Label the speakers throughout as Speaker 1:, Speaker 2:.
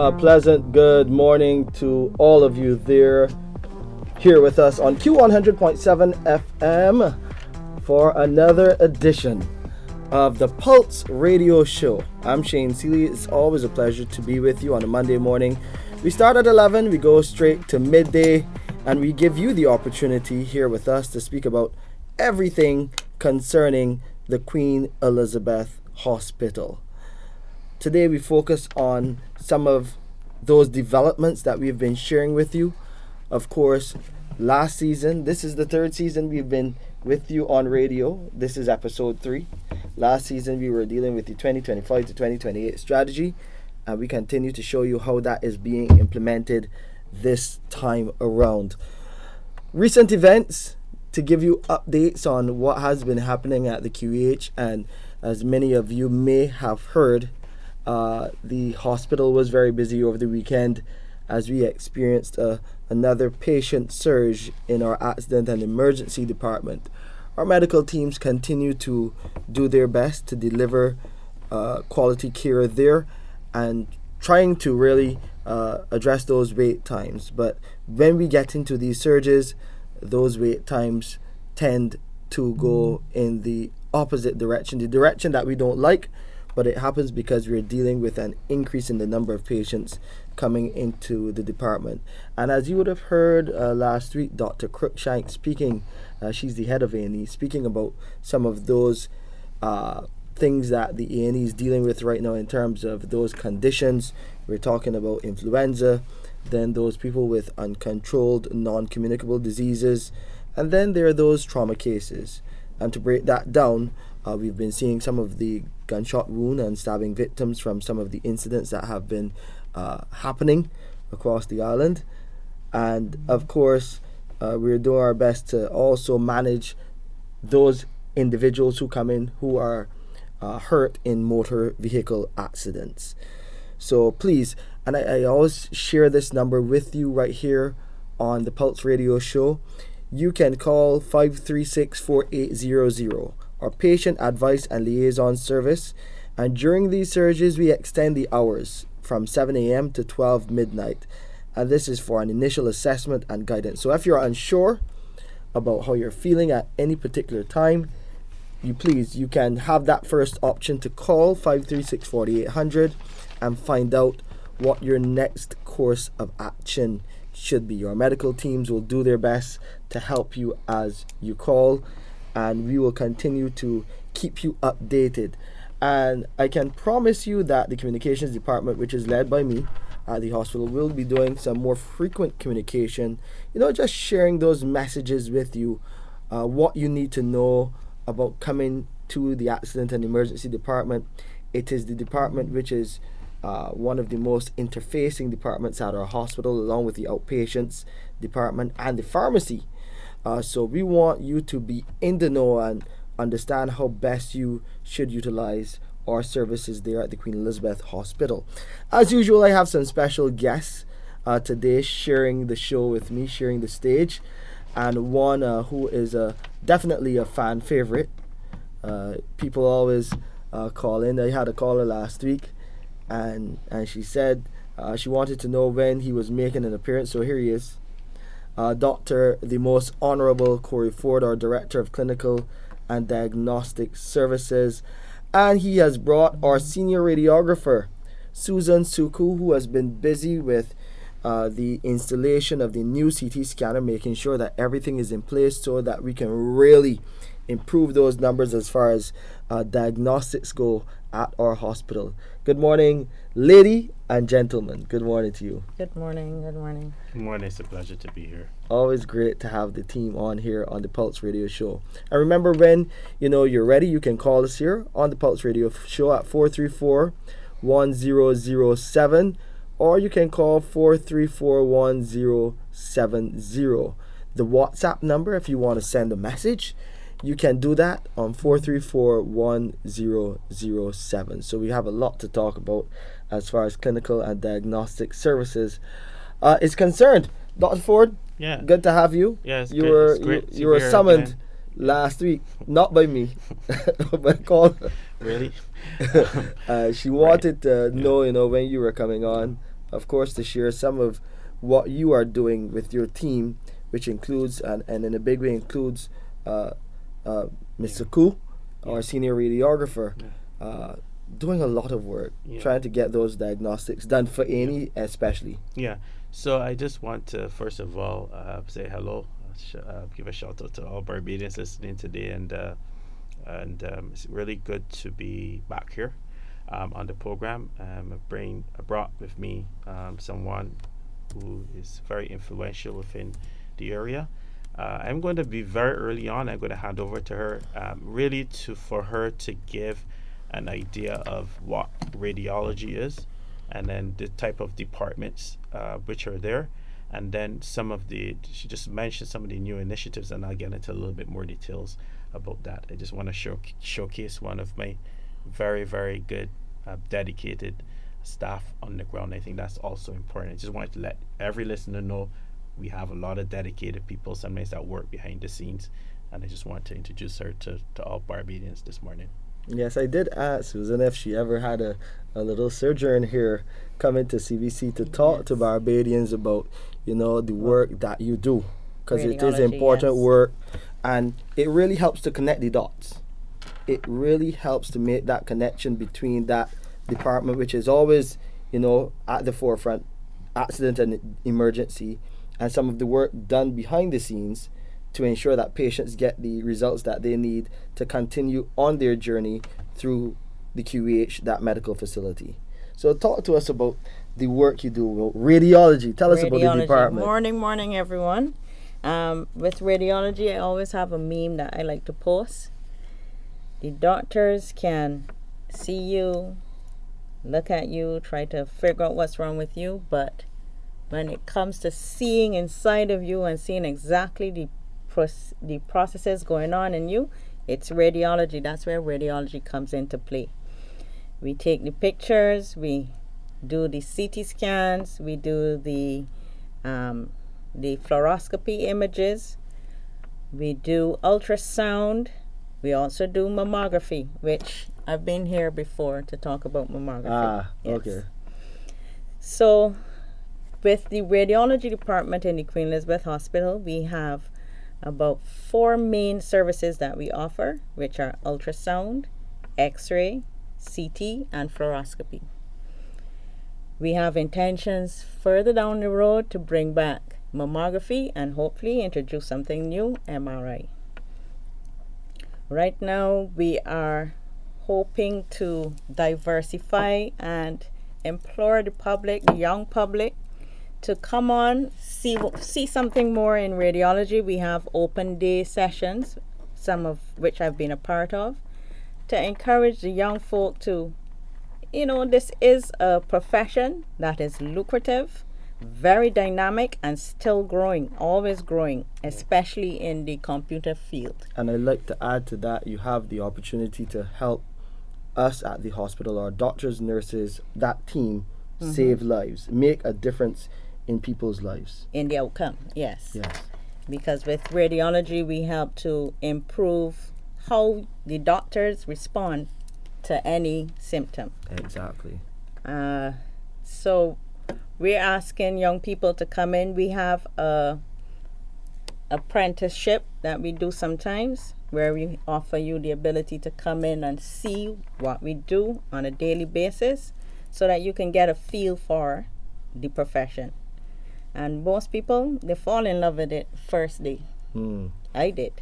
Speaker 1: A pleasant good morning to all of you there, here with us on Q100.7 FM for another edition of the Pulse Radio Show. I'm Shane Seeley. It's always a pleasure to be with you on a Monday morning. We start at 11, we go straight to midday, and we give you the opportunity here with us to speak about everything concerning the Queen Elizabeth Hospital. Today we focus on some of those developments that we've been sharing with you. Of course, last season, this is the third season we've been with you on radio. This is episode 3. Last season we were dealing with the 2025 to 2028 strategy, and we continue to show you how that is being implemented this time around. Recent events to give you updates on what has been happening at the QEH, and as many of you may have heard, the hospital was very busy over the weekend as we experienced another patient surge in our accident and emergency department. Our medical teams continue to do their best to deliver quality care there and trying to really address those wait times. But when we get into these surges, those wait times tend to go in the opposite direction, the direction that we don't like. But it happens because we're dealing with an increase in the number of patients coming into the department. And as you would have heard last week, Dr. Cruikshank speaking, she's the head of A&E, speaking about some of those things that the A&E is dealing with right now in terms of those conditions. We're talking about influenza, then those people with uncontrolled, non-communicable diseases, and then there are those trauma cases. And to break that down, we've been seeing some of the gunshot wound and stabbing victims from some of the incidents that have been happening across the island. And of course, we're doing our best to also manage those individuals who come in who are hurt in motor vehicle accidents. So please, and I always share this number with you right here on the Pulse Radio Show. You can call 536-4800, our patient advice and liaison service. And during these surges, we extend the hours from 7 a.m. to 12 midnight. And this is for an initial assessment and guidance. So if you're unsure about how you're feeling at any particular time, you can have that first option to call 536-4800 and find out what your next course of action should be. Our medical teams will do their best to help you as you call, and we will continue to keep you updated. And I can promise you that the communications department, which is led by me at the hospital, will be doing some more frequent communication, just sharing those messages with you, what you need to know about coming to the accident and emergency department. It is the department which is one of the most interfacing departments at our hospital, along with the outpatients department and the pharmacy. So we want you to be in the know and understand how best you should utilize our services there at the Queen Elizabeth Hospital. As usual, I have some special guests today sharing the show with me, sharing the stage, and one who is definitely a fan favorite. People always call in. I had a caller last week, and she said she wanted to know when he was making an appearance, so here he is. Dr. the Most Honorable Corey Forde, our Director of Clinical and Diagnostic Services, and he has brought our Senior Radiographer, Susan Sookoo, who has been busy with the installation of the new CT scanner, making sure that everything is in place so that we can really improve those numbers as far as diagnostics go at our hospital. Good morning, lady and gentlemen. Good morning to you.
Speaker 2: Good morning. Good morning.
Speaker 3: Good morning. It's a pleasure to be here.
Speaker 1: Always great to have the team on here on the Pulse Radio Show. And remember, when you're ready, you can call us here on the Pulse Radio Show at 434-1007, or you can call 434-1070. The WhatsApp number, if you want to send a message, you can do that on 434-1007. So we have a lot to talk about as far as clinical and diagnostic services is concerned. Dr. Forde,
Speaker 3: yeah,
Speaker 1: good to have you.
Speaker 3: Yes,
Speaker 1: you were summoned last week, not by me, but called.
Speaker 3: Really?
Speaker 1: She wanted to know, when you were coming on. of course, to share some of what you are doing with your team, which includes, and in a big way includes, Mr. Sookoo, our senior radiographer, doing a lot of work, trying to get those diagnostics done for any especially.
Speaker 3: Yeah. So I just want to, first of all, say hello, give a shout out to all Barbadians listening today, and it's really good to be back here on the program. I brought with me someone who is very influential within the area. I'm going to be very early on. I'm going to hand over to her, really for her to give an idea of what radiology is, and then the type of departments which are there, and then she just mentioned some of the new initiatives, and I'll get into a little bit more details about that. I just want to showcase one of my very, very good, dedicated staff on the ground. I think that's also important. I just wanted to let every listener know we have a lot of dedicated people sometimes that work behind the scenes, and I just wanted to introduce her to all Barbadians this morning.
Speaker 1: Yes, I did ask Susan if she ever had a little sojourn here coming to CBC to talk to Barbadians about, the work that you do, because it is important work, and it really helps to connect the dots. It really helps to make that connection between that department, which is always, at the forefront, accident and emergency, and some of the work done behind the scenes to ensure that patients get the results that they need to continue on their journey through the QEH, that medical facility. So talk to us about the work you do. Radiology. Tell us about the department.
Speaker 2: Morning, everyone. With radiology, I always have a meme that I like to post. The doctors can see you, look at you, try to figure out what's wrong with you, but when it comes to seeing inside of you and seeing exactly the processes going on in you, it's radiology. That's where radiology comes into play. We take the pictures, we do the CT scans, we do the fluoroscopy images, we do ultrasound, we also do mammography, which I've been here before to talk about mammography.
Speaker 1: Okay.
Speaker 2: So with the radiology department in the Queen Elizabeth Hospital, we have about 4 main services that we offer, which are ultrasound, X-ray, CT, and fluoroscopy. We have intentions further down the road to bring back mammography and hopefully introduce something new, MRI. Right now, we are hoping to diversify and implore the public, the young public, to come on, see something more in radiology. We have open day sessions, some of which I've been a part of, to encourage the young folk to, this is a profession that is lucrative, very dynamic, and still growing, always growing, especially in the computer field.
Speaker 1: And I'd like to add to that, you have the opportunity to help us at the hospital, our doctors, nurses, that team, save lives, make a difference in people's lives.
Speaker 2: In the outcome, yes.
Speaker 1: Yes.
Speaker 2: Because with radiology, we help to improve how the doctors respond to any symptom.
Speaker 1: Exactly.
Speaker 2: So we're asking young people to come in. We have a apprenticeship that we do sometimes, where we offer you the ability to come in and see what we do on a daily basis, so that you can get a feel for the profession. And most people, they fall in love with it first day. I did.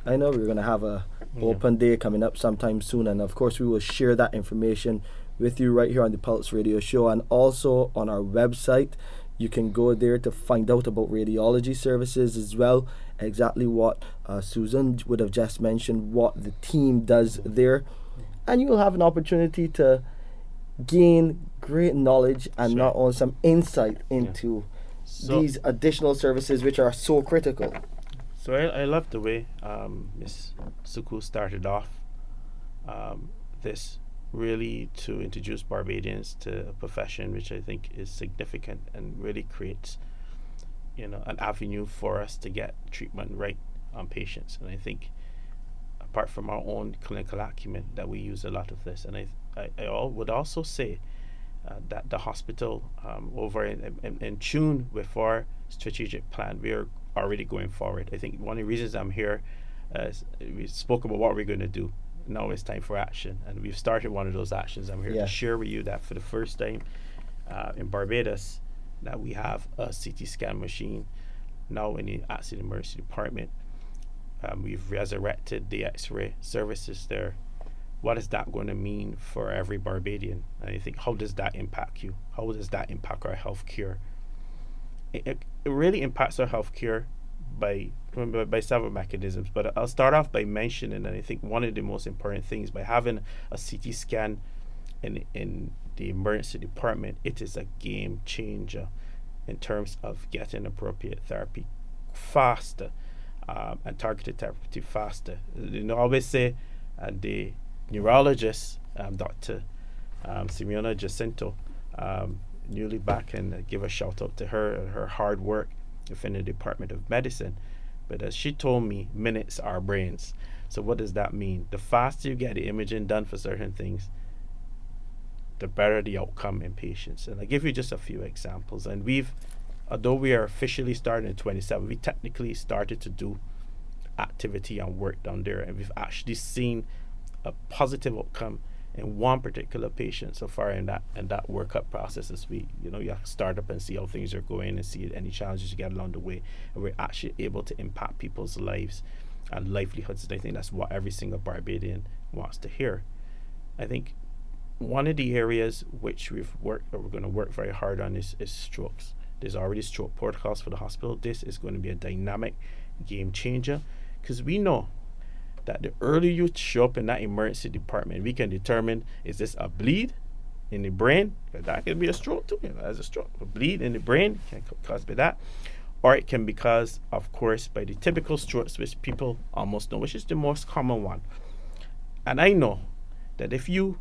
Speaker 1: I know we're going to have a open day coming up sometime soon, and of course we will share that information with you right here on the Pulse Radio Show, and also on our website. You can go there to find out about radiology services as well, exactly what Susan would have just mentioned, what the team does there, and you'll have an opportunity to gain great knowledge and not only some insight into these additional services which are so critical.
Speaker 3: So I love the way Miss Sookoo started off this, really to introduce Barbadians to a profession which I think is significant and really creates an avenue for us to get treatment right on patients. And I think apart from our own clinical acumen, that we use a lot of this. And I would also say that the hospital over in tune with our strategic plan. We are already going forward. I think one of the reasons I'm here is we spoke about what we're going to do. Now it's time for action, and we've started one of those actions. I'm here to share with you that for the first time in Barbados, that we have a CT scan machine now in the accident emergency department. We've resurrected the X-ray services there. What is that going to mean for every Barbadian? And I think, how does that impact you? How does that impact our healthcare? It really impacts our healthcare by several mechanisms. But I'll start off by mentioning, and I think one of the most important things, by having a CT scan in the emergency department, it is a game changer in terms of getting appropriate therapy faster and targeted therapy faster. I always say, the neurologist, Dr. Simeona Jacinto, newly back, and give a shout out to her and her hard work within the Department of Medicine. But as she told me, minutes are brains. So what does that mean? The faster you get the imaging done for certain things, the better the outcome in patients. And I give you just a few examples. And although we are officially starting in 27, we technically started to do activity and work down there, and we've actually seen a positive outcome in one particular patient so far in that workup process. As you start up and see how things are going and see any challenges you get along the way, and we're actually able to impact people's lives and livelihoods. And I think that's what every single Barbadian wants to hear. I think one of the areas which we're going to work very hard on is strokes. There's already stroke protocols for the hospital. This is going to be a dynamic game changer, because we know that the earlier you show up in that emergency department, we can determine, is this a bleed in the brain? That can be a stroke too. As a stroke, a bleed in the brain can cause by that, or it can be caused, of course, by the typical strokes which people almost know, which is the most common one. And I know that if you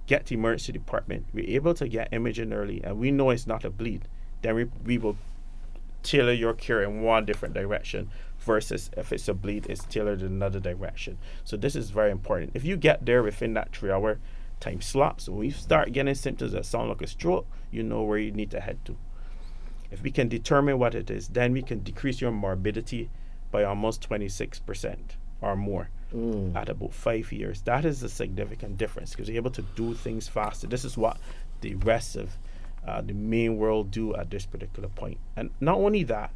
Speaker 3: get to the emergency department, we're able to get imaging early, and we know it's not a bleed, then we will tailor your care in one different direction, versus if it's a bleed, it's tailored in another direction. So this is very important. If you get there within that 3-hour time slot, so when you start getting symptoms that sound like a stroke, you know where you need to head to. If we can determine what it is, then we can decrease your morbidity by almost 26% or more at about 5 years. That is a significant difference, because you're able to do things faster. This is what the rest of the main world do at this particular point. And not only that,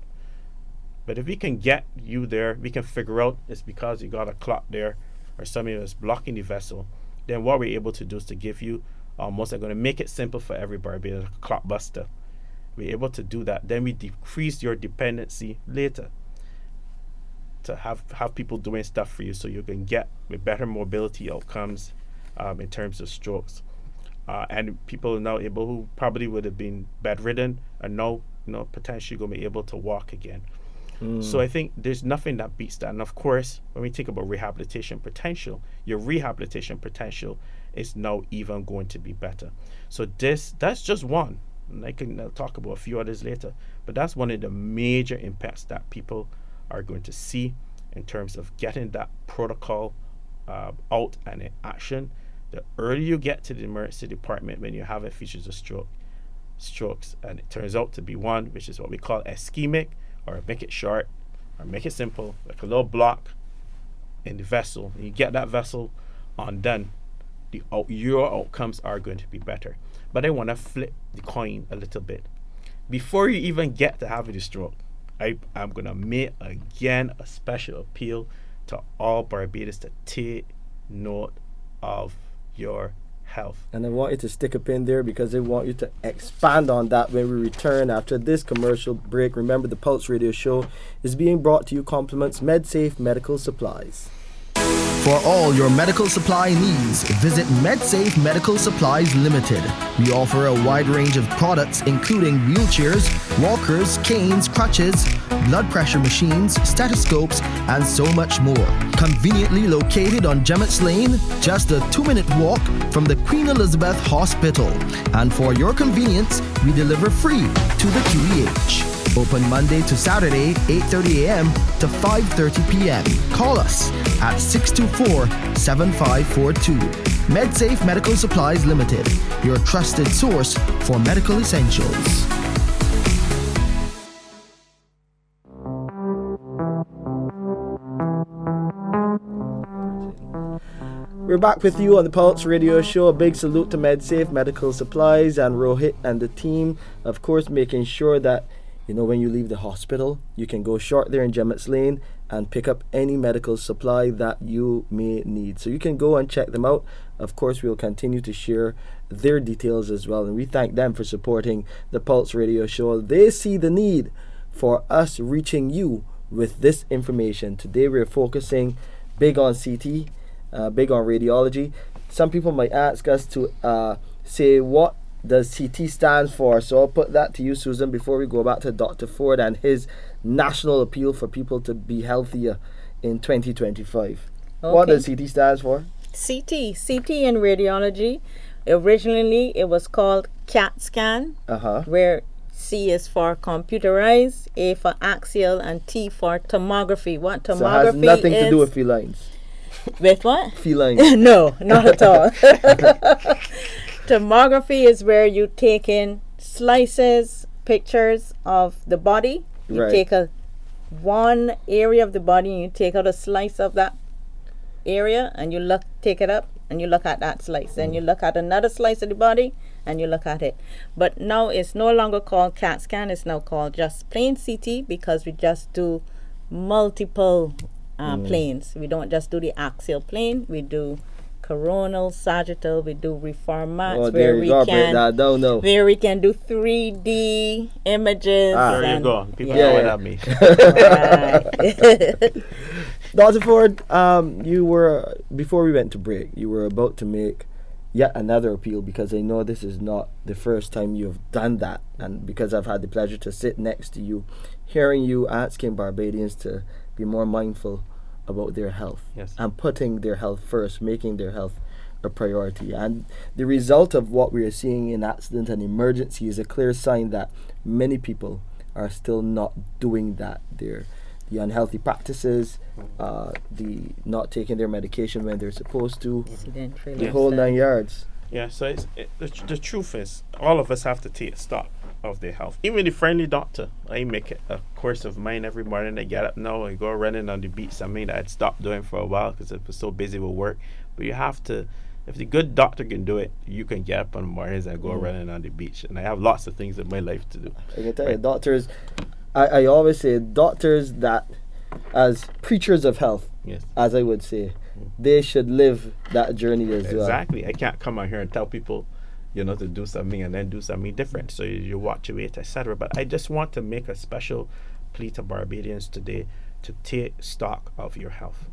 Speaker 3: but if we can get you there, we can figure out it's because you got a clot there or something that's blocking the vessel. Then what we're able to do is to give you almost, I'm going to make it simple for everybody, a clot buster. We're able to do that. Then we decrease your dependency later to have people doing stuff for you, so you can get with better mobility outcomes in terms of strokes. And people are now able, who probably would have been bedridden, are now potentially going to be able to walk again. So I think there's nothing that beats that. And of course, when we think about rehabilitation potential, your rehabilitation potential is now even going to be better. So that's just one. And I can talk about a few others later, but that's one of the major impacts that people are going to see in terms of getting that protocol out and in action. The earlier you get to the emergency department when you have features of strokes, and it turns out to be one which is what we call ischemic, or make it short, or make it simple, like a little block in the vessel, and you get that vessel undone, your outcomes are going to be better. But I want to flip the coin a little bit. Before you even get to having the stroke, I'm going to make again a special appeal to all Barbados to take note of your health.
Speaker 1: And I want you to stick a pin there, because I want you to expand on that when we return after this commercial break. Remember, the Pulse Radio Show is being brought to you compliments MedSafe Medical Supplies.
Speaker 4: For all your medical supply needs, visit MedSafe Medical Supplies Limited. We offer a wide range of products including wheelchairs, walkers, canes, crutches, blood pressure machines, stethoscopes, and so much more. Conveniently located on Gemmett's Lane, just a 2-minute walk from the Queen Elizabeth Hospital. And for your convenience, we deliver free to the QEH. Open Monday to Saturday, 8:30 a.m. to 5:30 p.m. Call us at 624-7542. MedSafe Medical Supplies Limited, your trusted source for medical essentials.
Speaker 1: We're back with you on the Pulse Radio Show. A big salute to MedSafe Medical Supplies and Rohit and the team. Of course, making sure that, when you leave the hospital, you can go short there in Gemmett's Lane and pick up any medical supply that you may need. So you can go and check them out. Of course, we'll continue to share their details as well. And we thank them for supporting the Pulse Radio Show. They see the need for us reaching you with this information. Today, we're focusing big on CT. Big on radiology. Some people might ask us to say, what does CT stands for? So I'll put that to you, Susan, before we go back to Dr. Forde and his national appeal for people to be healthier in 2025. Okay. What does CT stands for?
Speaker 2: CT in radiology. Originally, it was called CAT scan, where C is for computerized, A for axial, and T for tomography. What tomography is? So it has
Speaker 1: nothing to do with felines.
Speaker 2: With what?
Speaker 1: Felines.
Speaker 2: No, not at all. Tomography is where you take in slices, pictures of the body. You take one area of the body and you take out a slice of that area and you take it up and you look at that slice. Then you look at another slice of the body and you look at it. But now it's no longer called CAT scan. It's now called just plain CT because we just do multiple planes. We don't just do the axial plane. We do coronal, sagittal. We do reformats where we can do 3D images.
Speaker 3: There you go. People know what that means.
Speaker 1: Dr. Forde, you were, before we went to break, you were about to make yet another appeal, because I know this is not the first time you've done that, and because I've had the pleasure to sit next to you, hearing you asking Barbadians to be more mindful about their health and putting their health first, making their health a priority. And the result of what we are seeing in accident and emergency is a clear sign that many people are still not doing that. The unhealthy practices, the not taking their medication when they're supposed to, the whole 9 yards.
Speaker 3: Yeah, so the truth is, all of us have to take stock of their health. Even the friendly doctor, I make it a course of mine every morning. I get up now, I go running on the beach. Something that I'd stopped doing for a while because I was so busy with work. But you have to, if the good doctor can do it, you can get up on the mornings and go running on the beach. And I have lots of things in my life to do.
Speaker 1: I can tell you, doctors, I always say doctors that, as preachers of health, as I would say, they should live that journey as well.
Speaker 3: Exactly. I can't come out here and tell people, to do something and then do something different. So you watch your weight, etc. But I just want to make a special plea to Barbadians today to take stock of your health.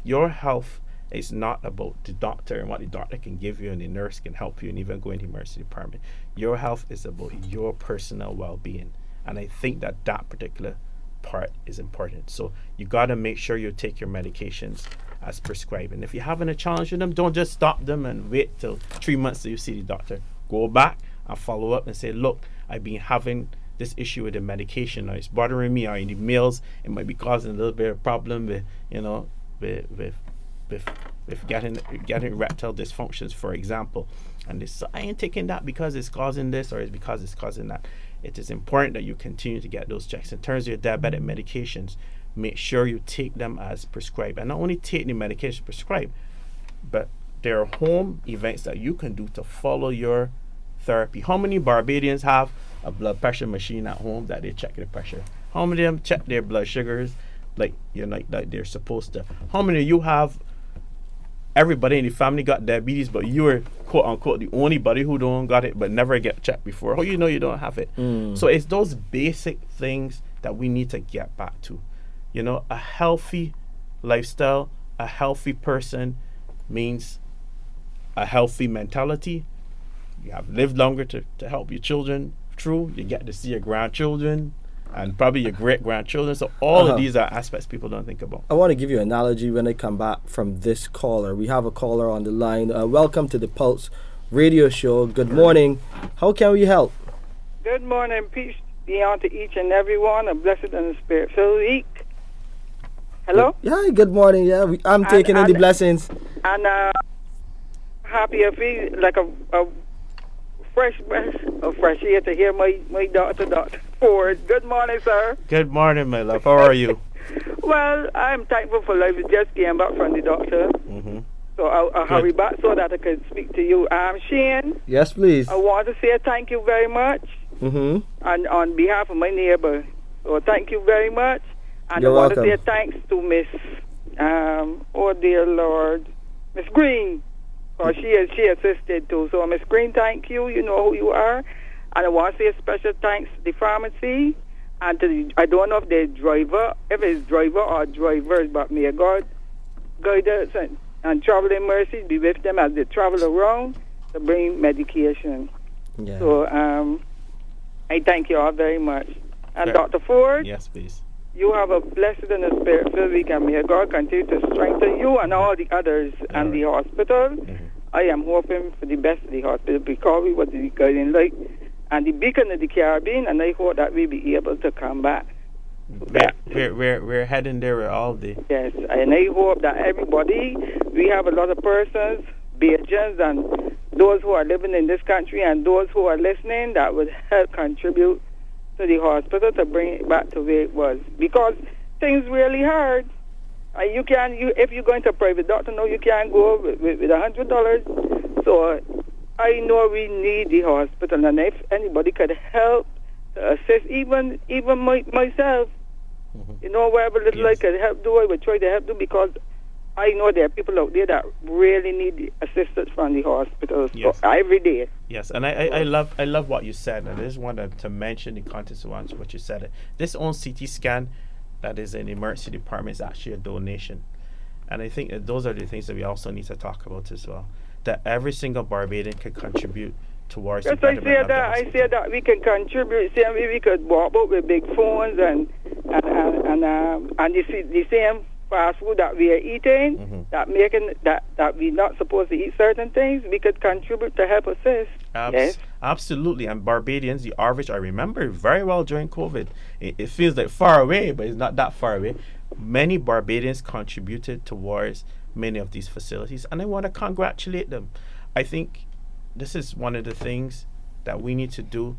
Speaker 3: Your health is not about the doctor and what the doctor can give you and the nurse can help you and even go in the emergency department. Your health is about your personal well-being. And I think that particular part is important. So you got to make sure you take your medications as prescribed. And if you're having a challenge with them, don't just stop them and wait till 3 months till you see the doctor. Go back and follow up and say, look, I've been having this issue with the medication. Now it's bothering me, or in the meals it might be causing a little bit of problem with getting erectile dysfunctions, for example. And this, I ain't taking that because it's causing this or it's because it's causing that. It is important that you continue to get those checks. In terms of your diabetic medications, make sure you take them as prescribed. And not only take the medication prescribed, but there are home events that you can do to follow your therapy. How many Barbadians have a blood pressure machine at home that they check their pressure? How many of them check their blood sugars like they're supposed to? How many of you have, everybody in the family got diabetes, but you are quote unquote the only body who don't got it but never get checked before? How you know you don't have it? So it's those basic things that we need to get back to. A healthy lifestyle, a healthy person means a healthy mentality. You have lived longer to help your children through. You get to see your grandchildren and probably your great-grandchildren. So all of these are aspects people don't think about.
Speaker 1: I want to give you an analogy when I come back from this caller. We have a caller on the line. Welcome to the Pulse Radio Show. Good morning. How can we help?
Speaker 5: Good morning. Peace be on to each and every one a blessed and a spirit-filled week. Hello?
Speaker 1: Yeah, good morning. Yeah, I'm taking in the blessings.
Speaker 5: And happy I feel like a fresh breath of fresh air to hear my daughter, Dr. Forde. Good morning, sir.
Speaker 3: Good morning, my love. How are you?
Speaker 5: Well, I'm thankful for life. I just came back from the doctor. So I'll hurry back so that I can speak to you. Shane.
Speaker 1: Yes, please.
Speaker 5: I want to say thank you very much. And on behalf of my neighbor. So thank you very much. And
Speaker 1: You're
Speaker 5: I want
Speaker 1: welcome.
Speaker 5: to say thanks to Miss, oh dear Lord, Miss Green. Because she assisted too. So Miss Green, thank you. You know who you are. And I want to say a special thanks to the pharmacy. And to the, I don't know if they're driver, if it's driver or drivers, but may God guide us and traveling mercies be with them as they travel around to bring medication.
Speaker 1: Yeah.
Speaker 5: So I thank you all very much. And Dr. Forde,
Speaker 3: Yes, please.
Speaker 5: you have a blessed and a spirit-filled week, and may God continue to strengthen you and all the others and the hospital. I am hoping for the best of the hospital because we were the guiding light and the beacon of the Caribbean, and I hope that we'll be able to come back.
Speaker 3: We're heading there all day.
Speaker 5: Yes, and I hope that everybody, we have a lot of persons, Bajans, and those who are living in this country and those who are listening that would help contribute to the hospital to bring it back to where it was. Because things really hard. You if you're going to a private doctor, no, you can't go with $100. So I know we need the hospital, and if anybody could help to assist, even myself, you know, wherever little I could help do, I would try to help do, because I know there are people out there that really need the assistance from the hospital so every day.
Speaker 3: Yes, and I love what you said, and I just wanted to mention the context of what you said. This own CT scan that is in the emergency department is actually a donation, and I think that those are the things that we also need to talk about as well. That every single Barbadian can contribute towards the betterment of the hospital.
Speaker 5: I said that we can contribute. Same way we could walk out with big phones and the same fast food that we are eating, that we're not supposed to eat certain things, we could contribute to help assist. Yes.
Speaker 3: Absolutely. And Barbadians, the average, I remember very well during COVID. It feels like far away, but it's not that far away. Many Barbadians contributed towards many of these facilities, and I want to congratulate them. I think this is one of the things that we need to do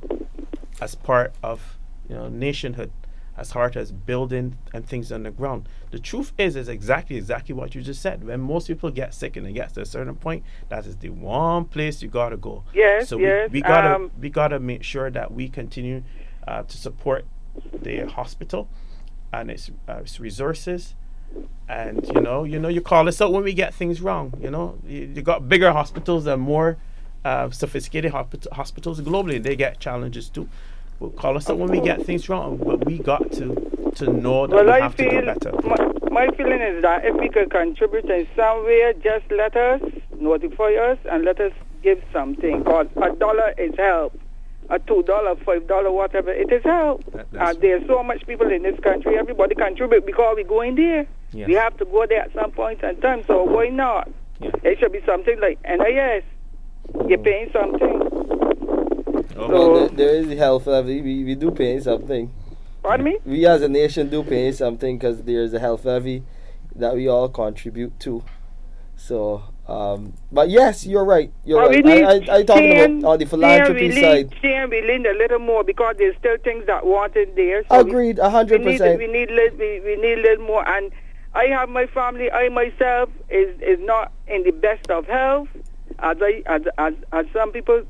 Speaker 3: as part of nationhood, as hard as building and things on the ground. The truth is exactly what you just said. When most people get sick and it gets to a certain point, that is the one place you gotta go.
Speaker 5: Yes,
Speaker 3: so
Speaker 5: yes.
Speaker 3: we gotta make sure that we continue to support the hospital and its resources. And you call us out when we get things wrong. You got bigger hospitals and more sophisticated hospitals globally. They get challenges too. We'll call us out when we get things wrong, but we got to know that we have to do better.
Speaker 5: My feeling is that if we could contribute in some way, just let us notify us and let us give something. Because $1 is help. $2, $5, whatever, it is help. There's so much people in this country. Everybody contribute because we go in there.
Speaker 3: Yes.
Speaker 5: We have to go there at some point in time. So why not?
Speaker 3: Yeah.
Speaker 5: It should be something like NIS. You're paying something.
Speaker 1: Well, there is the health levy. We do pay something.
Speaker 5: Pardon me?
Speaker 1: We as a nation do pay something because there's a health levy that we all contribute to. So, but yes, you're right. You're right. I talking about the philanthropy side.
Speaker 5: We lean a little more because there's still things that wanted there. So
Speaker 1: Agreed, 100%.
Speaker 5: We need a little more. And I have my family. I myself is not in the best of health as some people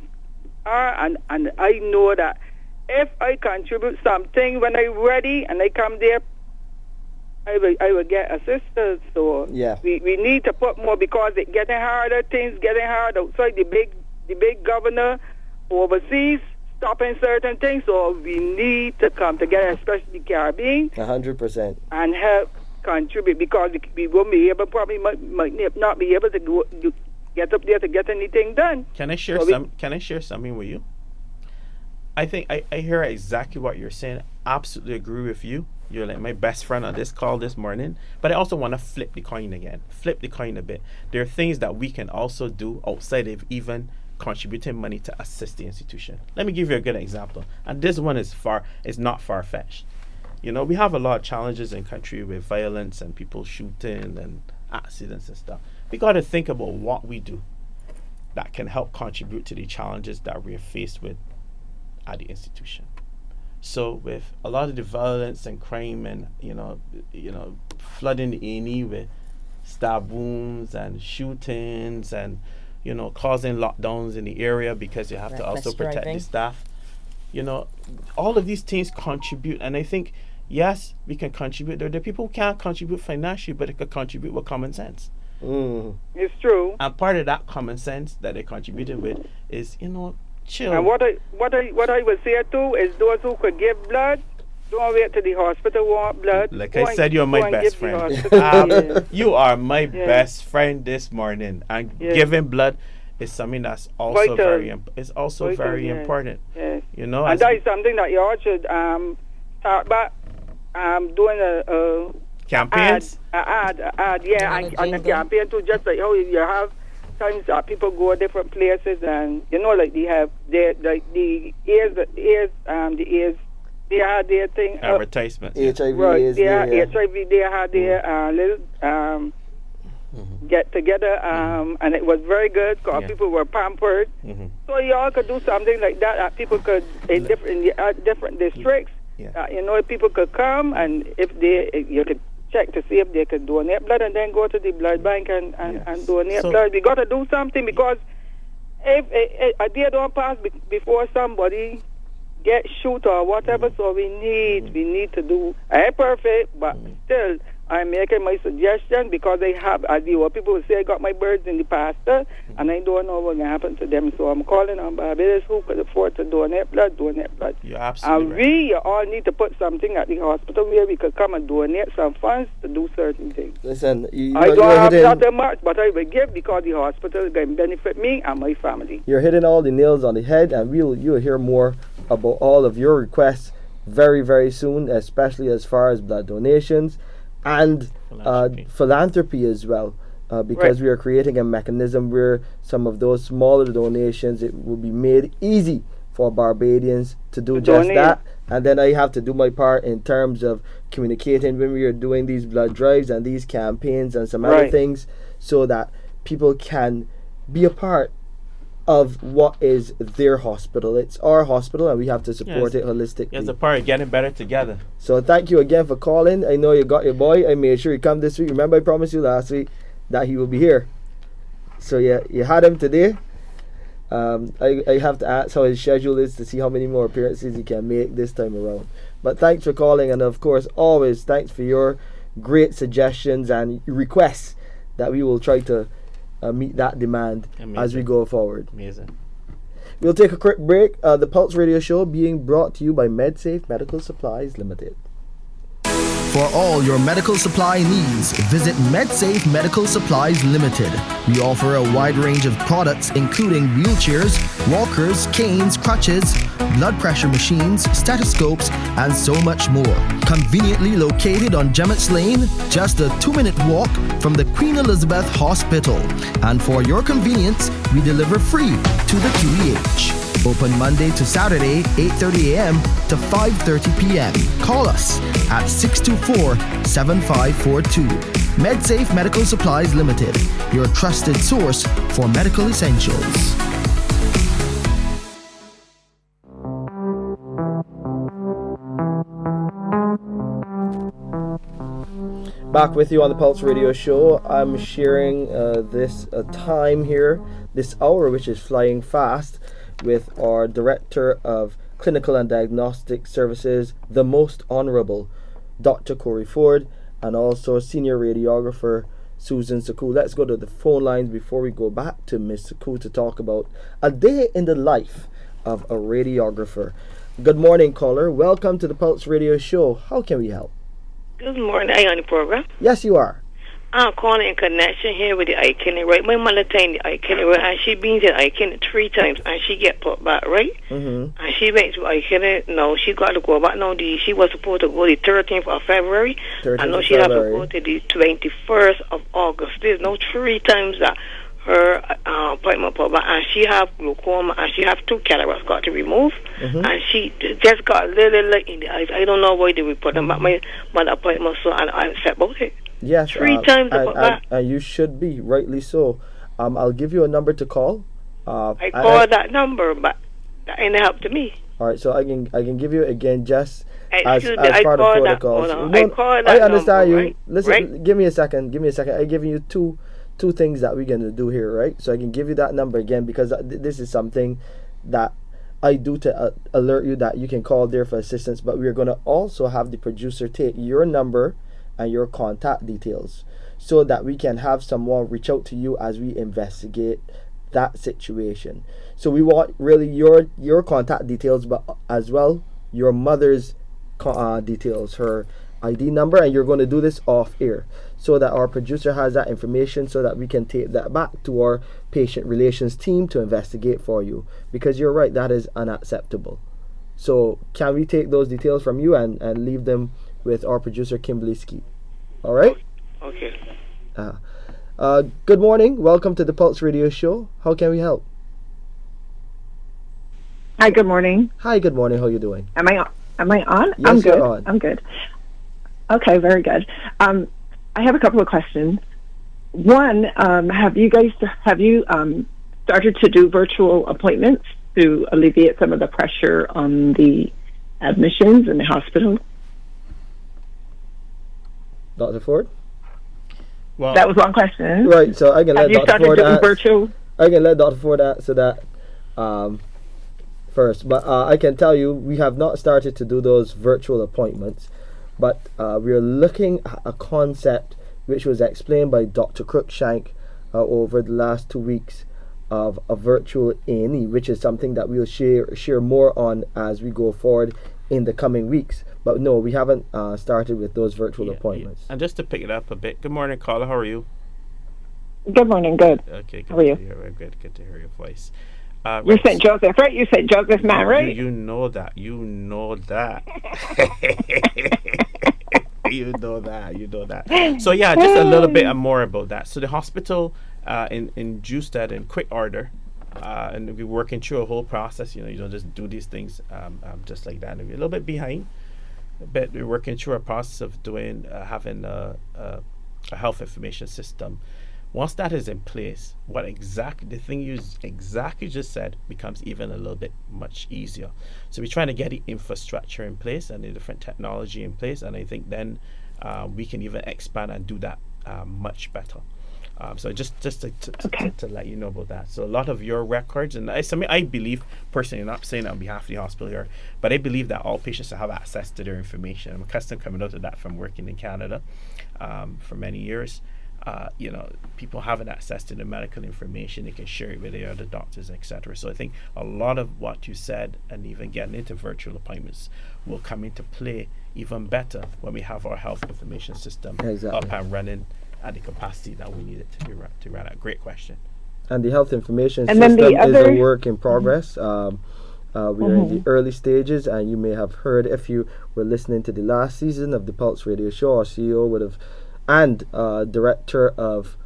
Speaker 5: are, and I know that if I contribute something when I'm ready and I come there, I will get assistance. So we need to put more because it's getting harder. Things getting hard outside. The big governor overseas stopping certain things. So we need to come together, especially the Caribbean,
Speaker 1: 100%,
Speaker 5: and help contribute because we won't be able, probably might not be able to go get up there to get anything done.
Speaker 3: Can I share Can I share something with you? I think I hear exactly what you're saying. Absolutely agree with you. You're like my best friend on this call this morning. But I also want to flip the coin again. Flip the coin a bit. There are things that we can also do outside of even contributing money to assist the institution. Let me give you a good example. And this one is not far-fetched. You know, we have a lot of challenges in country with violence and people shooting and accidents and stuff. We got to think about what we do that can help contribute to the challenges that we're faced with at the institution. So with a lot of the violence and crime and, you know, flooding the A&E with stab wounds and shootings and, you know, causing lockdowns in the area because you have to also protect the staff. You know, all of these things contribute. And I think, yes, we can contribute. There are people who can't contribute financially, but they can contribute with common sense.
Speaker 5: It's true.
Speaker 3: And part of that common sense that they contributed with is, you know, chill.
Speaker 5: And what I would say too is those who could give blood, don't wait till the hospital want blood.
Speaker 3: Like I said, you're my best friend. You are my best friend this morning. And giving blood is something that's also very important.
Speaker 5: Yes.
Speaker 3: You know,
Speaker 5: and that is something that you all should start back doing a
Speaker 3: campaigns.
Speaker 5: And the campaign too. Just like how you have times that people go different places, and you know, like they have the AIDS, they had their thing.
Speaker 3: Advertisements.
Speaker 1: HIV
Speaker 5: right,
Speaker 1: is
Speaker 5: HIV. They had their little get together, and it was very good because people were pampered. So y'all could do something like that. People could in different districts. You know, people could come, and if you could check to see if they could donate blood, and then go to the blood bank and donate blood. We got to do something, because if a day don't pass before somebody get shoot or whatever, so we need to do. I ain't perfect, but still I'm making my suggestion, because I have, as you people will say, I got my birds in the pasture, and I don't know what's going to happen to them. So I'm calling on Barbados who could afford to donate blood.
Speaker 3: You're absolutely
Speaker 5: and
Speaker 3: right.
Speaker 5: we all need to put something at the hospital where we could come and donate some funds to do certain things.
Speaker 1: Listen,
Speaker 5: I don't have that much, but I will give, because the hospital is going to benefit me and my family.
Speaker 1: You're hitting all the nails on the head, and you'll hear more about all of your requests very, very soon, especially as far as blood donations and philanthropy as well, because we are creating a mechanism where some of those smaller donations, it will be made easy for Barbadians to do just that. And then I have to do my part in terms of communicating when we are doing these blood drives and these campaigns and some other things, so that people can be a part of what is their hospital. It's our hospital, and we have to support it holistically.
Speaker 3: It's a part of getting better together.
Speaker 1: So thank you again for calling. I know you got your boy. I made sure he come this week. Remember, I promised you last week that he will be here. So yeah, you had him today. I have to ask how his schedule is to see how many more appearances he can make this time around. But thanks for calling, and of course, always thanks for your great suggestions and requests that we will try to meet that demand as we go forward.
Speaker 3: Amazing.
Speaker 1: We'll take a quick break. The Pulse Radio Show being brought to you by MedSafe Medical Supplies Limited.
Speaker 4: For all your medical supply needs, visit MedSafe Medical Supplies Limited. We offer a wide range of products including wheelchairs, walkers, canes, crutches, blood pressure machines, stethoscopes, and so much more. Conveniently located on Gemmett's Lane, just a 2-minute walk from the Queen Elizabeth Hospital. And for your convenience, we deliver free to the QEH. Open Monday to Saturday, 8:30 a.m. to 5:30 p.m. Call us at 624-7542. MedSafe Medical Supplies Limited, your trusted source for medical essentials.
Speaker 1: Back with you on the Pulse Radio Show. I'm sharing this time here, this hour, which is flying fast, with our Director of Clinical and Diagnostic Services, the Most Honorable Dr. Corey Forde, and also Senior Radiographer Susan Sookoo. Let's go to the phone lines before we go back to Ms. Sookoo to talk about a day in the life of a radiographer. Good morning, caller. Welcome to the Pulse Radio Show. How can we help?
Speaker 6: Good morning. Are you on the program?
Speaker 1: Yes, you are.
Speaker 6: I'm calling in connection here with the eye kidney, right? My mother taken the eye kidney, right? And she been to the eye kidney 3 times, and she get put back, right? And she went to eye kidney. No, she got to go back. No, she was supposed to go the 13th of February. I know she had to go to the 21st of August. There's no 3 times that her appointment put back, and she have glaucoma, and she have 2 cataracts got to remove, and she just got a little in the eyes. I don't know why they will put them back my appointment, so and I'm upset about it.
Speaker 1: Yes,
Speaker 6: 3 times I put back.
Speaker 1: And you should be, rightly so. I'll give you a number to call.
Speaker 6: I called that number, but that ain't help to me.
Speaker 1: All right, so I can give you again just as
Speaker 6: Excuse me, I
Speaker 1: part of
Speaker 6: called that.
Speaker 1: protocols.
Speaker 6: Hold on. I called that
Speaker 1: I understand
Speaker 6: number,
Speaker 1: you.
Speaker 6: right?
Speaker 1: Listen,
Speaker 6: Right?
Speaker 1: give me a second. I'm giving you two things that we're gonna do here, right? So I can give you that number again because this is something that I do to alert you that you can call there for assistance. But we're gonna also have the producer take your number and your contact details so that we can have someone reach out to you as we investigate that situation. So we want really your contact details, but as well your mother's details, her ID number, and you're going to do this off air so that our producer has that information so that we can take that back to our patient relations team to investigate for you, because you're right, that is unacceptable. So can we take those details from you and leave them with our producer Kimberly Skeet? All right.
Speaker 6: Okay.
Speaker 1: Good morning, welcome to the Pulse Radio Show. How can we help?
Speaker 7: Hi, good morning.
Speaker 1: Hi, good morning. How are you doing?
Speaker 7: Am I on?
Speaker 1: Yes,
Speaker 7: I'm good.
Speaker 1: you're on.
Speaker 7: I'm good. Okay, very good. I have a couple of questions. One, have you started to do virtual appointments to alleviate some of the pressure on the admissions in the hospital?
Speaker 1: Dr. Forde?
Speaker 3: Well,
Speaker 7: That was one question.
Speaker 1: Right, so I can
Speaker 7: Have
Speaker 1: let
Speaker 7: you
Speaker 1: Dr.
Speaker 7: started
Speaker 1: Forde
Speaker 7: doing
Speaker 1: answer.
Speaker 7: virtual?
Speaker 1: I can let Dr. Forde answer that first, but I can tell you we have not started to do those virtual appointments, but we're looking at a concept which was explained by Dr. Cruikshank over the last 2 weeks of a virtual A&E, which is something that we'll share more on as we go forward in the coming weeks. But no, we haven't started with those virtual appointments.
Speaker 3: And just to pick it up a bit, good morning, caller. How are you?
Speaker 7: Good morning, good.
Speaker 3: Okay, good.
Speaker 7: How are you?
Speaker 3: Good to hear your voice.
Speaker 7: You're St. Joseph, right? You're St. Joseph man, right?
Speaker 3: You know that. You know that. You know that. So yeah, just a little bit more about that. So the hospital in Jewstead in quick order, and we're working through a whole process. You don't just do these things just like that. And we're a little bit behind, but we're working through a process of having a health information system. Once that is in place, the thing you exactly just said becomes even a little bit much easier. So we're trying to get the infrastructure in place and the different technology in place, and I think then we can even expand and do that much better. So just to let you know about that. So a lot of your records, and I believe personally, not saying that on behalf of the hospital here, but I believe that all patients should have access to their information. I'm accustomed coming out of that from working in Canada for many years. People having access to the medical information, they can share it with the other doctors, etc. So I think a lot of what you said, and even getting into virtual appointments, will come into play even better when we have our health information system up and running at the capacity that we need it to run at. Great question.
Speaker 1: And the health information
Speaker 7: And
Speaker 1: system
Speaker 7: then
Speaker 1: is a work in progress. We're in the early stages, and you may have heard, if you were listening to the last season of the Pulse Radio Show, our CEO would have, and Director of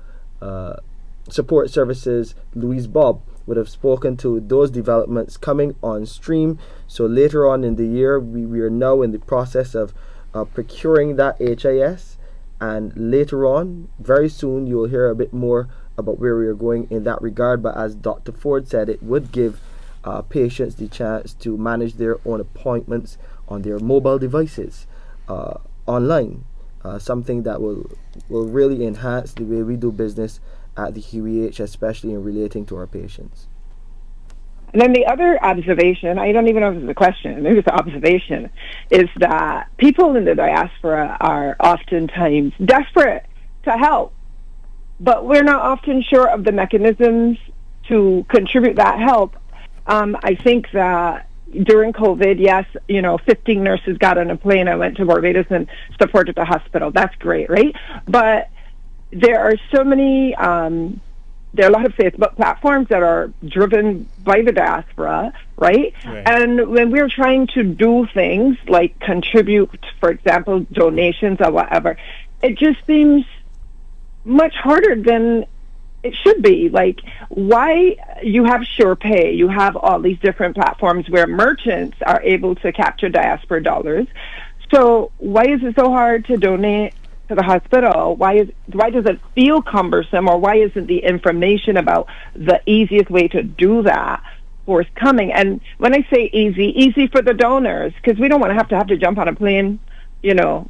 Speaker 1: Support Services, Louise Bob, would have spoken to those developments coming on stream. So later on in the year, we are now in the process of procuring that HIS, and later on, very soon, you'll hear a bit more about where we are going in that regard. But as Dr. Forde said, it would give patients the chance to manage their own appointments on their mobile devices online. Something that will really enhance the way we do business at the QEH, especially in relating to our patients.
Speaker 7: And then the other observation, I don't even know if it's a question, maybe it's an observation, is that people in the diaspora are oftentimes desperate to help, but we're not often sure of the mechanisms to contribute that help. I think that during COVID, yes, 15 nurses got on a plane. I went to Barbados and supported the hospital. That's great, right? But there are so many, there are a lot of Facebook platforms that are driven by the diaspora, right? And when we're trying to do things like contribute, for example, donations or whatever, it just seems much harder than It should be. Like, why you have SurePay, you have all these different platforms where merchants are able to capture diaspora dollars. So why is it so hard to donate to the hospital? Why does it feel cumbersome, or why isn't the information about the easiest way to do that forthcoming? And when I say easy for the donors, because we don't want to have to jump on a plane, to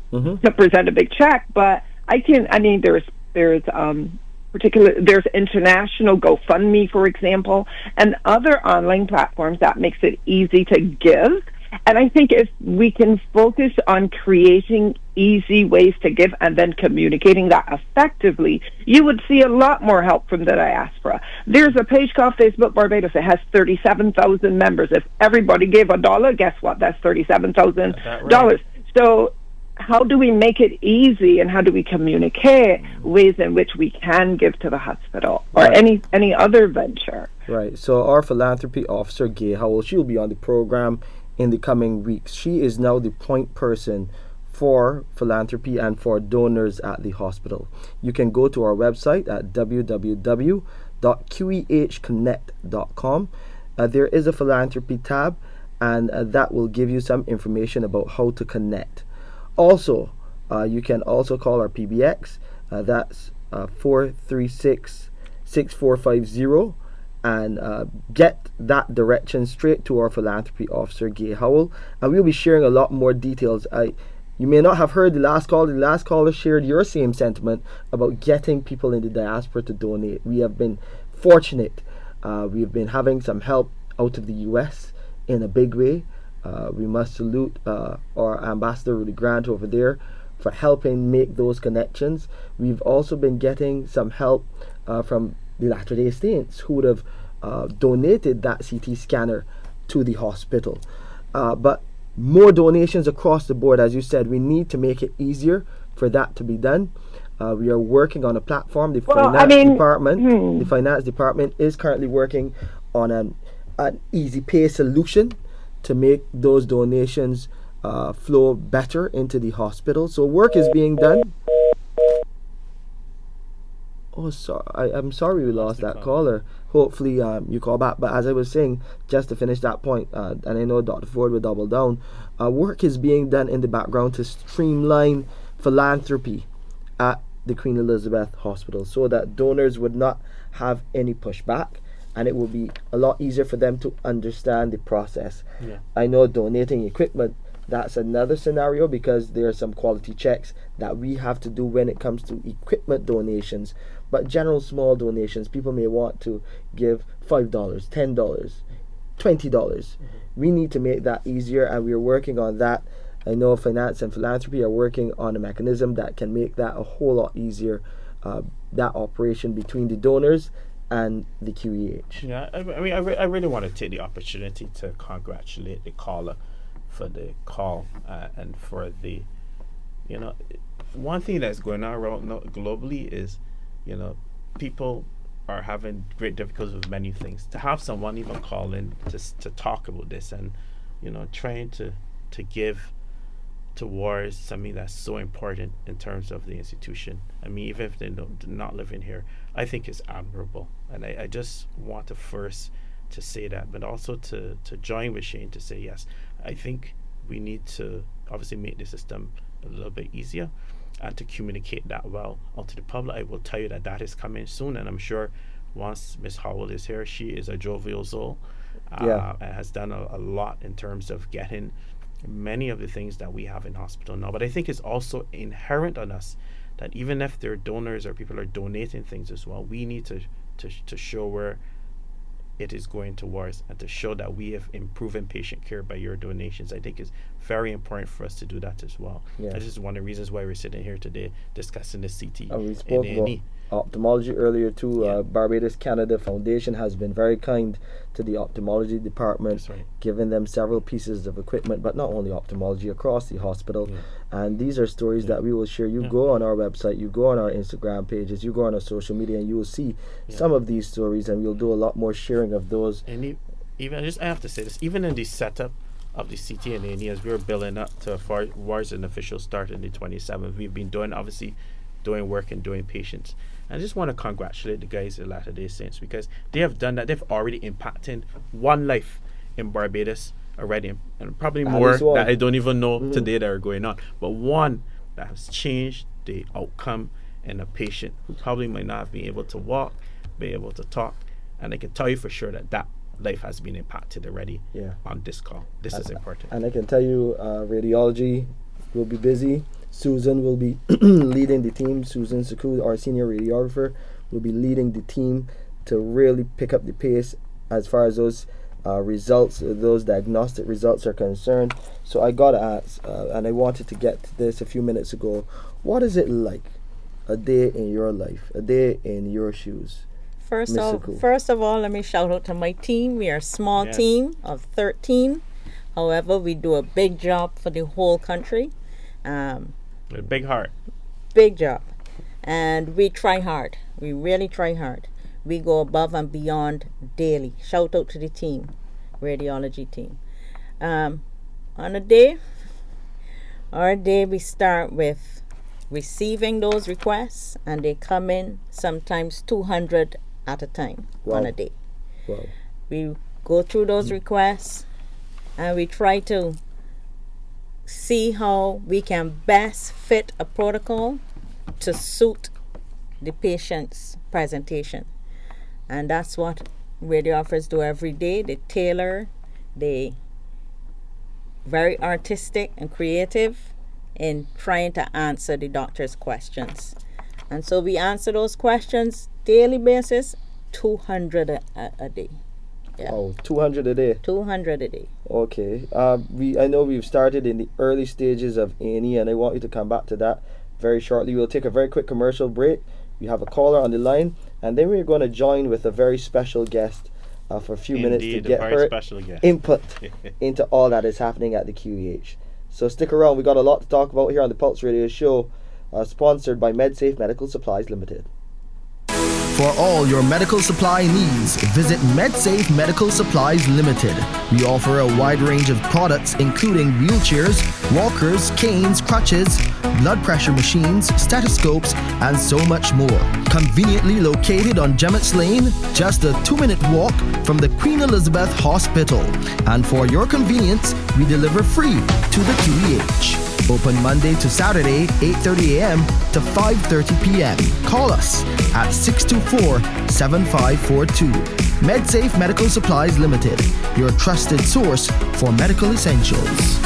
Speaker 7: present a big check. But there's international GoFundMe, for example, and other online platforms that makes it easy to give. And I think if we can focus on creating easy ways to give and then communicating that effectively, you would see a lot more help from the diaspora. There's a page called Facebook Barbados. It has 37,000 members. If everybody gave $1, guess what? That's $37,000. Right. So how do we make it easy, and how do we communicate ways in which we can give to the hospital or any other venture?
Speaker 1: Right. So our philanthropy officer, Gay Howell, she'll be on the program in the coming weeks. She is now the point person for philanthropy and for donors at the hospital. You can go to our website at www.qehconnect.com. There is a philanthropy tab, and that will give you some information about how to connect. Also, you can also call our PBX. That's 436-6450. And get that direction straight to our philanthropy officer, Gay Howell. And we'll be sharing a lot more details. You may not have heard the last call. The last caller shared your same sentiment about getting people in the diaspora to donate. We have been fortunate. We've been having some help out of the U.S. in a big way. We must salute our ambassador, Rudy Grant, over there for helping make those connections. We've also been getting some help from the Latter-day Saints, who would have donated that CT scanner to the hospital. But more donations across the board. As you said, we need to make it easier for that to be done. We are working on a platform. The finance department is currently working on an easy pay solution to make those donations flow better into the hospital. So work is being done. Oh, I'm sorry we lost that caller. Hopefully you call back. But as I was saying, just to finish that point, and I know Dr. Forde will double down, work is being done in the background to streamline philanthropy at the Queen Elizabeth Hospital so that donors would not have any pushback, and it will be a lot easier for them to understand the process. Yeah. I know donating equipment, that's another scenario, because there are some quality checks that we have to do when it comes to equipment donations. But general small donations, people may want to give $5, $10, $20. We need to make that easier, and we are working on that. I know finance and philanthropy are working on a mechanism that can make that a whole lot easier, that operation between the donors and the QEH.
Speaker 3: Yeah, I really want to take the opportunity to congratulate the caller for the call and for the, one thing that's going on around globally is, people are having great difficulties with many things. To have someone even call in to talk about this and, trying to give towards something that's so important in terms of the institution. I mean, even if they're not living here, I think it's admirable. And I just want to first to say that, but also to join with Shane to say, yes, I think we need to obviously make the system a little bit easier and to communicate that well out to the public. I will tell you that is coming soon, and I'm sure once Miss Howell is here, she is a jovial soul and has done a lot in terms of getting many of the things that we have in hospital now. But I think it's also inherent on us that even if they're donors or people are donating things as well, we need to show where it is going towards and to show that we have improved patient care by your donations. I think it's very important for us to do that as well. Yeah. This is one of the reasons why we're sitting here today discussing the CT.
Speaker 1: We spoke about ophthalmology earlier too. Barbados Canada Foundation has been very kind to the ophthalmology department, giving them several pieces of equipment, but not only ophthalmology, across the hospital. And these are stories that we will share. You go on our website, you go on our Instagram pages, you go on our social media, and you will see some of these stories, and we'll do a lot more sharing of those.
Speaker 3: And I have to say this, even in the setup of the CT and A&E, as we were building up towards an official start in the 27th, we've been doing obviously doing work and doing patients. And I just want to congratulate the guys at Latter-day Saints because they have done that. They've already impacted one life in Barbados already, and probably more that I don't even know today that are going on. But one that has changed the outcome in a patient who probably might not have been able to walk, be able to talk, and I can tell you for sure that life has been impacted already on this call. This is important.
Speaker 1: And I can tell you, radiology will be busy. Susan will be leading the team. Susan Sookoo, our senior radiographer, will be leading the team to really pick up the pace as far as those results, those diagnostic results are concerned. So I gotta ask, and I wanted to get to this a few minutes ago, what is it like a day in your life, a day in your shoes?
Speaker 2: First of all, let me shout out to my team. We are a small team of 13. However, we do a big job for the whole country.
Speaker 3: A big heart.
Speaker 2: Big job. And we try hard. We really try hard. We go above and beyond daily. Shout out to the team, radiology team. On our day we start with receiving those requests, and they come in sometimes 200 at a time on a day.
Speaker 1: Wow.
Speaker 2: We go through those requests and we try to see how we can best fit a protocol to suit the patient's presentation. And that's what radiographers do every day. They tailor, they very artistic and creative in trying to answer the doctor's questions. And so we answer those questions daily basis, 200 a day. Yeah.
Speaker 1: Oh, 200 a day.
Speaker 2: 200 a day.
Speaker 1: Okay. I know we've started in the early stages of A&E, and I want you to come back to that very shortly. We'll take a very quick commercial break. We have a caller on the line, and then we're going to join with a very special guest for a few minutes to get her input into all that is happening at the QEH. So stick around. We got a lot to talk about here on the Pulse Radio Show, sponsored by MedSafe Medical Supplies Limited.
Speaker 4: For all your medical supply needs, visit MedSafe Medical Supplies Limited. We offer a wide range of products including wheelchairs, walkers, canes, crutches, blood pressure machines, stethoscopes, and so much more. Conveniently located on Gemmet's Lane, just a 2-minute walk from the Queen Elizabeth Hospital. And for your convenience, we deliver free to the QEH. Open Monday to Saturday, 8:30 a.m. to 5:30 p.m. Call us at 624-7542. MedSafe Medical Supplies Limited, your trusted source for medical essentials.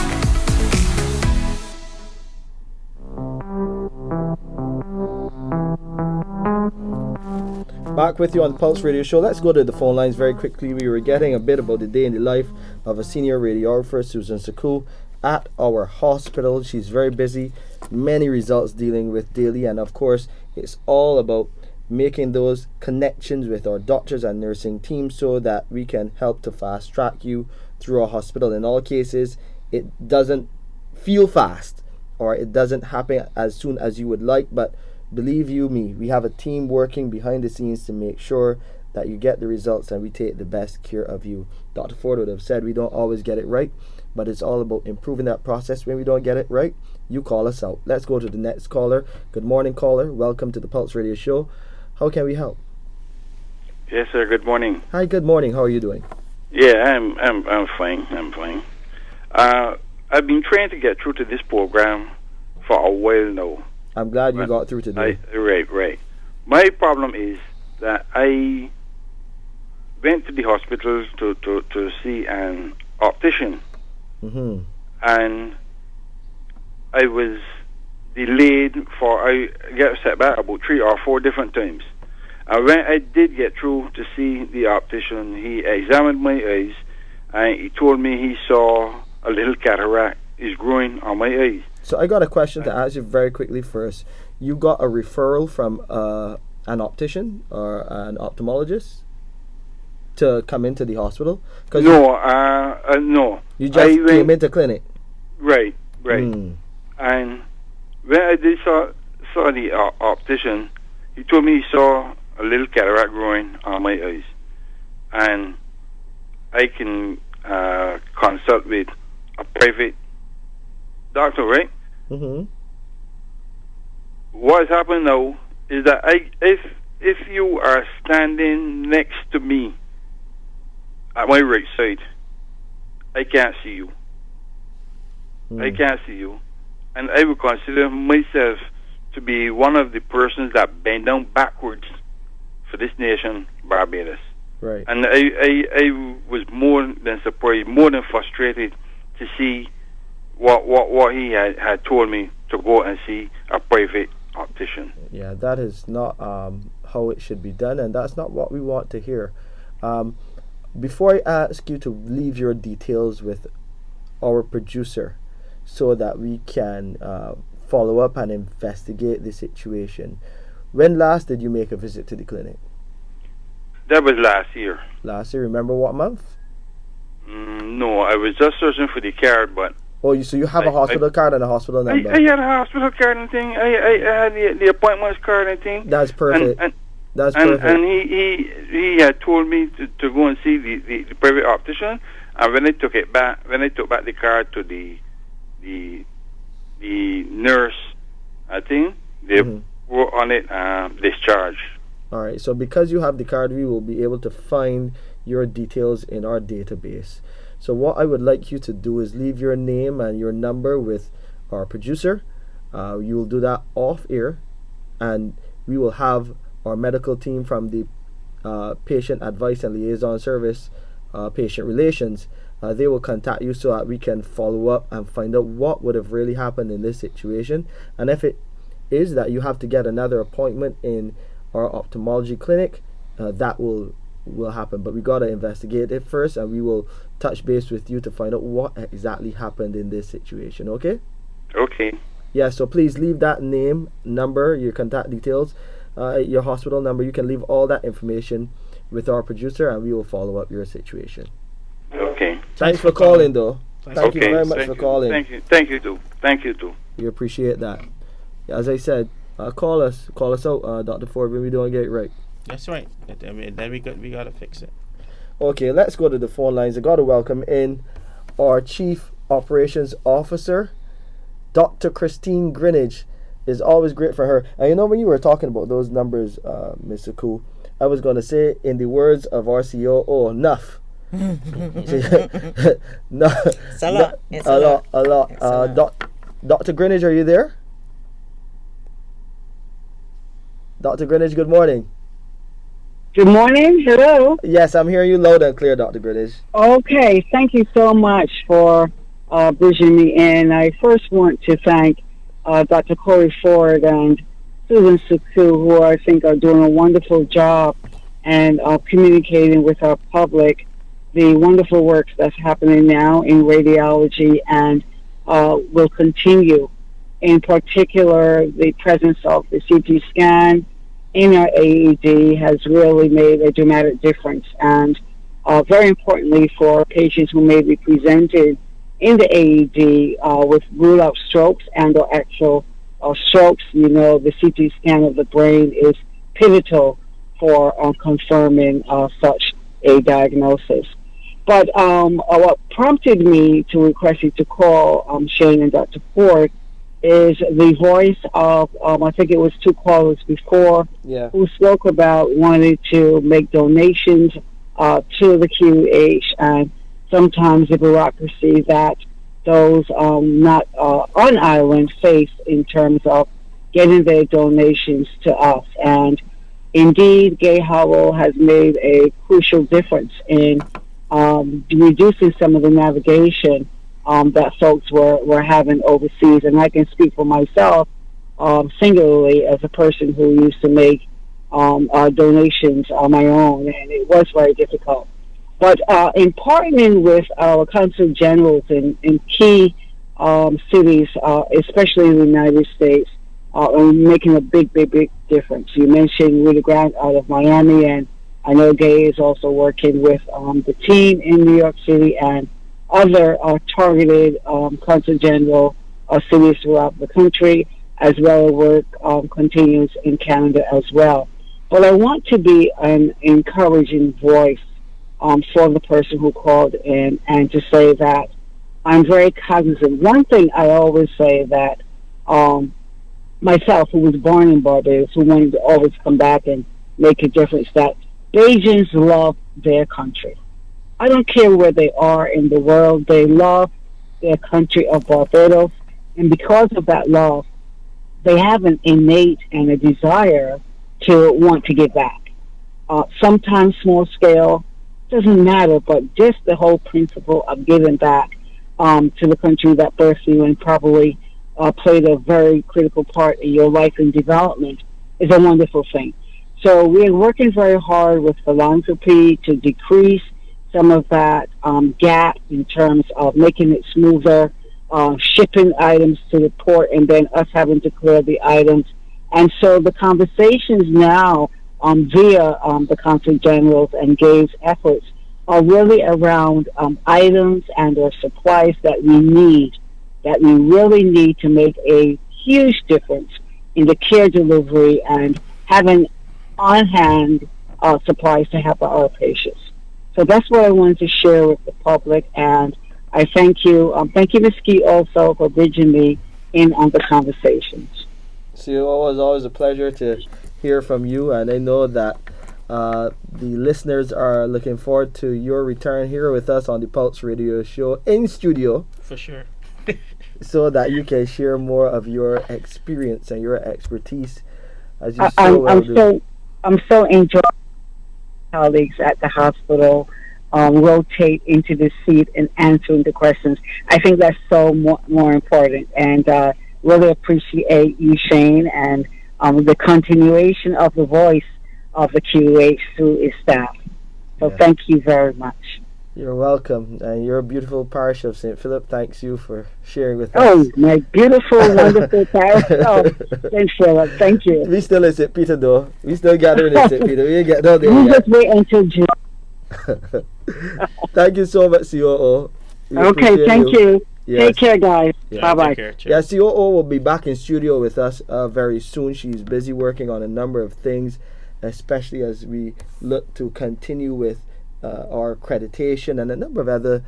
Speaker 1: Back with you on the Pulse Radio Show. Let's go to the phone lines very quickly. We were getting a bit about the day in the life of a senior radiographer, Susan Sookoo, at our hospital. She's very busy, many results dealing with daily, and of course it's all about making those connections with our doctors and nursing teams so that we can help to fast track you through our hospital. In all cases, it doesn't feel fast or it doesn't happen as soon as you would like, but believe you me, we have a team working behind the scenes to make sure that you get the results and we take the best care of you. Dr. Forde would have said we don't always get it right, but it's all about improving that process. When we don't get it right, you call us out. Let's go to the next caller. Good morning, caller. Welcome to the Pulse Radio Show. How can we help?
Speaker 8: Yes, sir. Good morning.
Speaker 1: Hi. Good morning. How are you doing?
Speaker 8: Yeah, I'm fine. I'm fine. I've been trying to get through to this program for a while now.
Speaker 1: I'm glad you got through today.
Speaker 8: Right. My problem is that I went to the hospital to see an optician.
Speaker 1: Mm-hmm.
Speaker 8: And I was delayed I got set back about 3 or 4 different times. And when I did get through to see the optician, he examined my eyes and he told me he saw a little cataract is growing on my eyes.
Speaker 1: So I got a question to ask you very quickly first. You got a referral from an optician or an ophthalmologist to come into the hospital?
Speaker 8: No.
Speaker 1: You just came into clinic?
Speaker 8: Right. And when I did saw the optician, he told me he saw a little cataract growing on my eyes. And I can consult with a private doctor, right?
Speaker 1: Mm-hmm.
Speaker 8: what's happened now is that if you are standing next to me at my right side, I can't see you. I can't see you. And I would consider myself to be one of the persons that bend down backwards for this nation, Barbados.
Speaker 1: Right.
Speaker 8: And I was more than surprised, more than frustrated to see what he had told me to go and see a private optician.
Speaker 1: Yeah, that is not how it should be done, and that's not what we want to hear. Before I ask you to leave your details with our producer so that we can follow up and investigate the situation, when last did you make a visit to the clinic?
Speaker 8: That was last year.
Speaker 1: Last year, remember what month?
Speaker 8: No, I was just searching for the card, but...
Speaker 1: Oh, so you have a hospital card and a hospital number?
Speaker 8: I had a hospital card and thing. I had the appointments card and thing.
Speaker 1: That's perfect. That's
Speaker 8: perfect.
Speaker 1: perfect.
Speaker 8: And he had told me to go and see the private optician. And when I took back the card to the nurse, I think they were on it discharge.
Speaker 1: All right. So because you have the card, we will be able to find your details in our database. So what I would like you to do is leave your name and your number with our producer. You will do that off air, and we will have our medical team from the Patient Advice and Liaison Service, Patient Relations. They will contact you so that we can follow up and find out what would have really happened in this situation. And if it is that you have to get another appointment in our ophthalmology clinic, that will happen. But we got to investigate it first, and we will touch base with you to find out what exactly happened in this situation. Okay?
Speaker 8: Okay.
Speaker 1: Yeah, so please leave that name, number, your contact details, your hospital number. You can leave all that information with our producer, and we will follow up your situation.
Speaker 8: Okay.
Speaker 1: Thanks for calling, though. Thank you
Speaker 8: Okay.
Speaker 1: very much for calling.
Speaker 8: Thank you too.
Speaker 1: We appreciate that. As I said, call us out, Dr. Forde, when we don't get it right.
Speaker 3: That's right. I mean, then we got to fix it.
Speaker 1: Okay, let's go to the phone lines. I got to welcome in our Chief Operations Officer, Dr. Christine Greenidge. Is always great for her. And you know, when you were talking about those numbers, Ms. Sookoo, I was going to say, in the words of our CEO, enough. No,
Speaker 2: it's a lot. It's
Speaker 1: a lot. Dr. Greenidge, are you there? Dr. Greenidge, good morning.
Speaker 9: Good morning. Hello.
Speaker 1: Yes, I'm hearing you loud and clear, Dr. Greenidge.
Speaker 9: Okay. Thank you so much for bridging me in. I first want to thank Dr. Corey Forde and Susan Sookoo, who I think are doing a wonderful job and communicating with our public the wonderful work that's happening now in radiology and will continue. In particular, the presence of the CT scan in our AED has really made a dramatic difference. And very importantly, for patients who may be presented in the AED with rule-out strokes and or actual strokes, you know, the CT scan of the brain is pivotal for confirming such a diagnosis. But what prompted me to request you to call Shane and Dr. Forde is the voice of, I think it was two callers before, who spoke about wanting to make donations to the QH, and sometimes the bureaucracy that those not on island face in terms of getting their donations to us. And indeed, Gay Howell has made a crucial difference in reducing some of the navigation that folks were having overseas. And I can speak for myself singularly as a person who used to make donations on my own, and it was very difficult. But in partnering with our consul generals in key cities, especially in the United States, are making a big difference. You mentioned Rudy Grant out of Miami, and I know Gay is also working with the team in New York City and other targeted consul general cities throughout the country, as well as work continues in Canada as well. But I want to be an encouraging voice for the person who called in, and to say that I'm very cognizant. One thing I always say that myself, who was born in Barbados, who wanted to always come back and make a difference, that Bajans love their country. I don't care where they are in the world, they love their country of Barbados. And because of that love, they have an innate and a desire to want to give back. Sometimes small scale, doesn't matter, but just the whole principle of giving back to the country that birthed you and probably played a very critical part in your life and development is a wonderful thing. So we're working very hard with philanthropy to decrease some of that gap in terms of making it smoother, shipping items to the port, and then us having to clear the items. And so the conversations now via the Consul General's and Gabe's efforts are really around items and or supplies that we really need to make a huge difference in the care delivery and having on-hand supplies to help our patients. So that's what I wanted to share with the public, and I thank you. Thank you, Ms. Key, also for bridging me in on the conversations.
Speaker 1: So it was always a pleasure to hear from you, and I know that the listeners are looking forward to your return here with us on the Pulse Radio Show in studio.
Speaker 3: For sure.
Speaker 1: So that you can share more of your experience and your expertise, as you so well do.
Speaker 9: I'm so enjoying colleagues at the hospital rotate into the seat and answering the questions. I think that's so more important, and really appreciate you, Shane, and the continuation of the voice of the QH through its staff. So thank you very much.
Speaker 1: You're welcome, and your beautiful parish of St. Philip thanks you for sharing with us.
Speaker 9: Oh, my beautiful, wonderful parish of St. Philip. Thank you.
Speaker 1: We still in St. Peter, though. We still gathering in St. Peter. We ain't get down there
Speaker 9: You
Speaker 1: yet.
Speaker 9: just wait until June.
Speaker 1: Thank you so much, COO.
Speaker 9: Okay, thank you.
Speaker 1: Yes.
Speaker 9: Take care, guys.
Speaker 3: Yeah,
Speaker 9: Bye-bye.
Speaker 1: Yeah, COO will be back in studio with us very soon. She's busy working on a number of things, especially as we look to continue with our accreditation and a number of other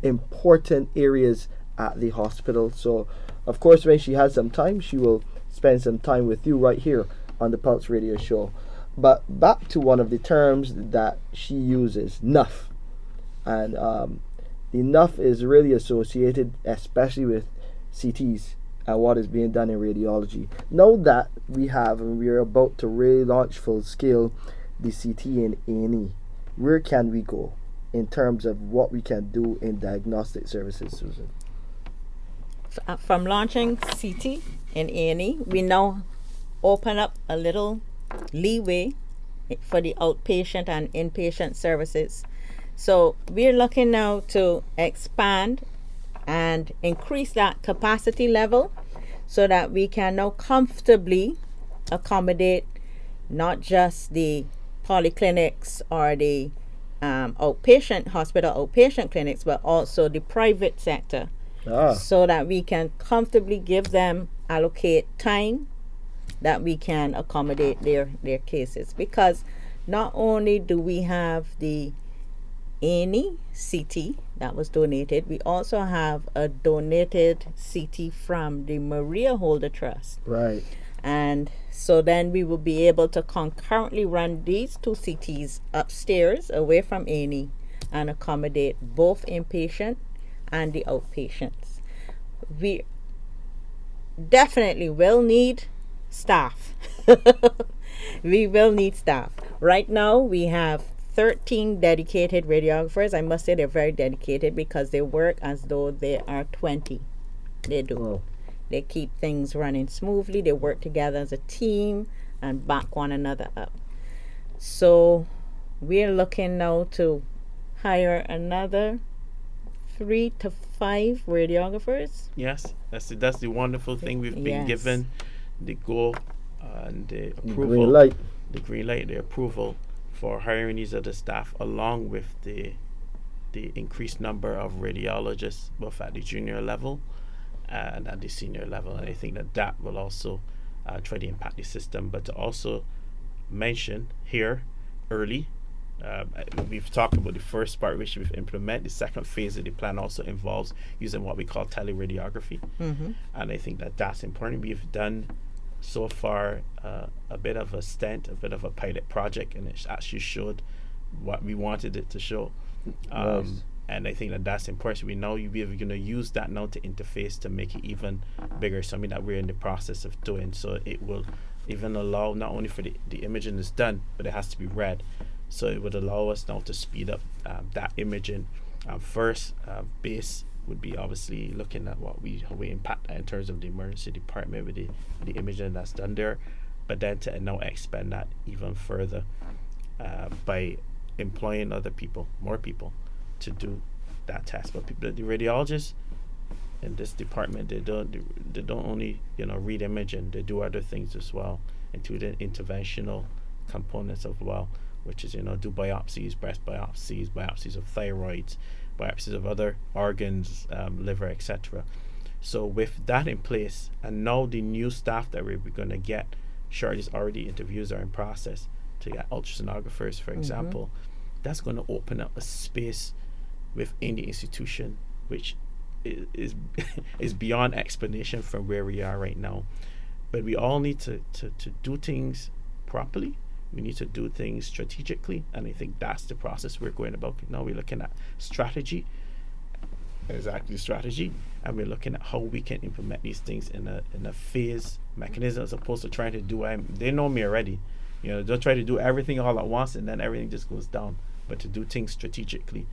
Speaker 1: important areas at the hospital. So, of course, when she has some time, she will spend some time with you right here on the Pulse Radio Show. But back to one of the terms that she uses, NUF. And the NUF is really associated especially with CTs and what is being done in radiology. Now that we are about to really launch full scale the CT in A&E, where can we go in terms of what we can do in diagnostic services, Susan?
Speaker 2: From launching CT in A&E, we now open up a little leeway for the outpatient and inpatient services. So we're looking now to expand and increase that capacity level so that we can now comfortably accommodate not just the polyclinics or the hospital outpatient clinics, but also the private sector, so that we can comfortably give them, allocate time that we can accommodate their cases. Because not only do we have the A&E CT that was donated, we also have a donated CT from the Maria Holder Trust.
Speaker 1: Right.
Speaker 2: And so then we will be able to concurrently run these two CTs upstairs away from A&E and accommodate both inpatient and the outpatients. We definitely will need staff. We will need staff. Right now we have 13 dedicated radiographers. I must say they're very dedicated because they work as though they are 20. They do.
Speaker 1: Oh.
Speaker 2: They keep things running smoothly. They work together as a team and back one another up. So we're looking now to hire another 3 to 5 radiographers.
Speaker 3: Yes, that's the wonderful thing. We've been given the go and the approval, the green light, the approval for hiring these other staff, along with the increased number of radiologists, both at the junior level and at the senior level. And I think that will also try to impact the system. But to also mention here early, we've talked about the first part which we've implemented. The second phase of the plan also involves using what we call teleradiography. And I think that's important. We've done so far a bit of a stent, a bit of a pilot project, and it actually showed what we wanted it to show.
Speaker 1: Nice.
Speaker 3: And I think that that's important. We know we're going to use that now to interface to make it even bigger, something that we're in the process of doing. So it will even allow not only for the imaging is done, but it has to be read. So it would allow us now to speed up that imaging. First base would be obviously looking at how we impact that in terms of the emergency department with the imaging that's done there, but then to now expand that even further by employing more people to do that test. But the radiologists in this department, they don't only read imaging, they do other things as well, including interventional components as well, which is do biopsies, breast biopsies, biopsies of thyroids, biopsies of other organs, liver, etc. So with that in place, and now the new staff that we're going to get, Shirley's already interviews are in process to get ultrasonographers, for example. That's going to open up a space within the institution which is beyond explanation from where we are right now. But we all need to do things properly. We need to do things strategically, and I think that's the process we're going about. Now we're looking at strategy, and we're looking at how we can implement these things in a phase mechanism, as opposed to trying to do. They know me already. Don't try to do everything all at once and then everything just goes down. But to do things strategically,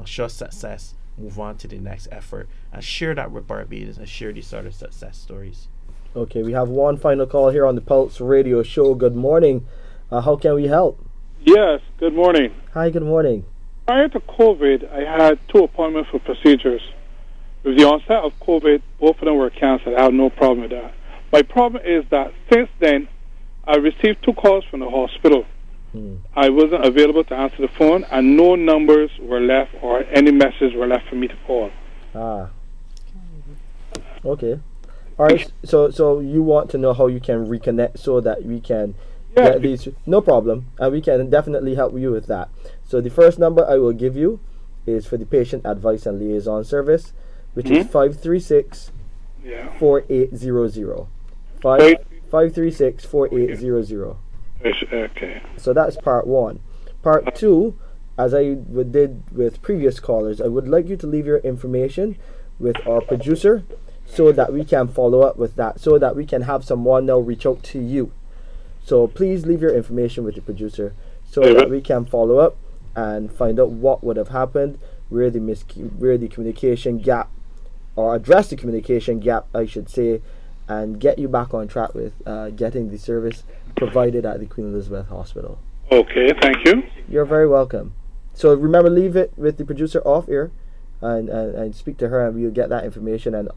Speaker 3: show success, move on to the next effort, and share that with Barbados and share these sort of success stories.
Speaker 1: Okay, we have one final call here on the Pulse Radio Show. Good morning. How can we help?
Speaker 10: Yes, good morning.
Speaker 1: Hi, good morning.
Speaker 10: Prior to COVID, I had 2 appointments for procedures. With the onset of COVID, both of them were canceled. I have no problem with that. My problem is that since then, I received 2 calls from the hospital. I wasn't available to answer the phone, and no numbers were left or any messages were left for me to call.
Speaker 1: Okay. All right. So you want to know how you can reconnect so that we can get these? No problem, and we can definitely help you with that. So the first number I will give you is for the Patient Advice and Liaison Service, which is 536 4800. 536 4800.
Speaker 10: Okay.
Speaker 1: So that's part 1. Part 2, as I did with previous callers, I would like you to leave your information with our producer so that we can follow up with that, so that we can have someone now reach out to you. So please leave your information with the producer so that we can follow up and find out what would have happened, where the communication gap, or address the communication gap, I should say, and get you back on track with getting the service provided at the Queen Elizabeth Hospital.
Speaker 10: Okay, thank you.
Speaker 1: You're very welcome. So remember, leave it with the producer off air and speak to her, and we'll get that information. And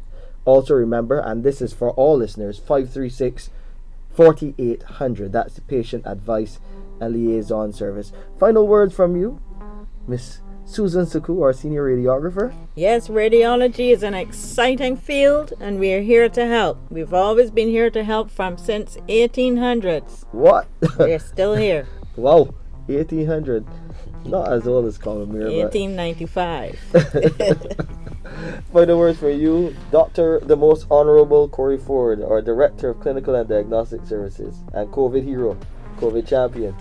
Speaker 1: also remember, and this is for all listeners, 536 4800. That's the Patient Advice and Liaison Service. Final words from you, Miss Susan Sookoo, our senior radiographer.
Speaker 2: Yes, radiology is an exciting field, and we are here to help. We've always been here to help since 1800s.
Speaker 1: What?
Speaker 2: We're still here.
Speaker 1: Wow, 1800. Not as old as Colomere,
Speaker 2: 1895.
Speaker 1: Final words for you, Dr. the Most Honorable Corey Forde, our Director of Clinical and Diagnostic Services, and COVID hero, COVID champion.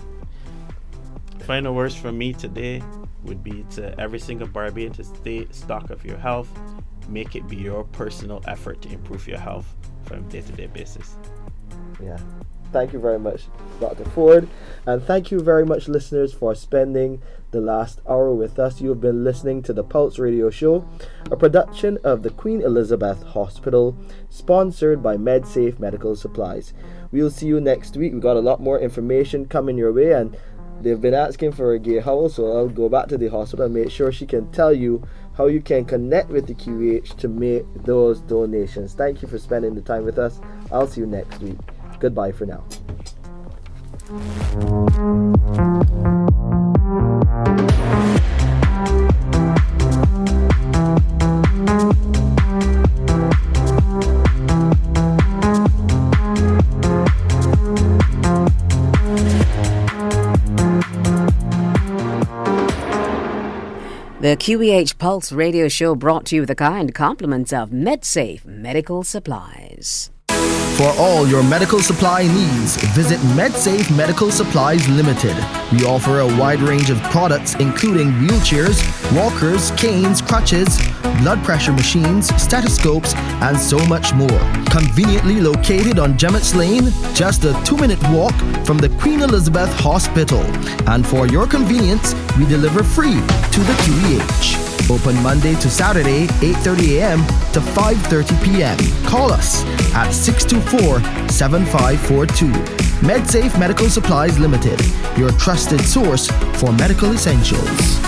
Speaker 3: Final words from me today would be to every single Barbadian to stay stock of your health. Make it be your personal effort to improve your health from a day-to-day basis.
Speaker 1: Yeah. Thank you very much, Dr. Forde. And thank you very much, listeners, for spending the last hour with us. You have been listening to the Pulse Radio Show, a production of the Queen Elizabeth Hospital, sponsored by MedSafe Medical Supplies. We'll see you next week. We've got a lot more information coming your way, and they've been asking for a Gay Howell, so I'll go back to the hospital and make sure she can tell you how you can connect with the QEH to make those donations. Thank you for spending the time with us. I'll see you next week. Goodbye for now.
Speaker 11: The QEH Pulse Radio Show brought to you with the kind compliments of MedSafe Medical Supplies.
Speaker 4: For all your medical supply needs, visit MedSafe Medical Supplies Limited. We offer a wide range of products including wheelchairs, walkers, canes, crutches, blood pressure machines, stethoscopes, and so much more. Conveniently located on Gemmetts Lane, just a 2-minute walk from the Queen Elizabeth Hospital. And for your convenience, we deliver free to the QEH. Open Monday to Saturday, 8:30 a.m. to 5:30 p.m. Call us at 624-7542. MedSafe Medical Supplies Limited, your trusted source for medical essentials.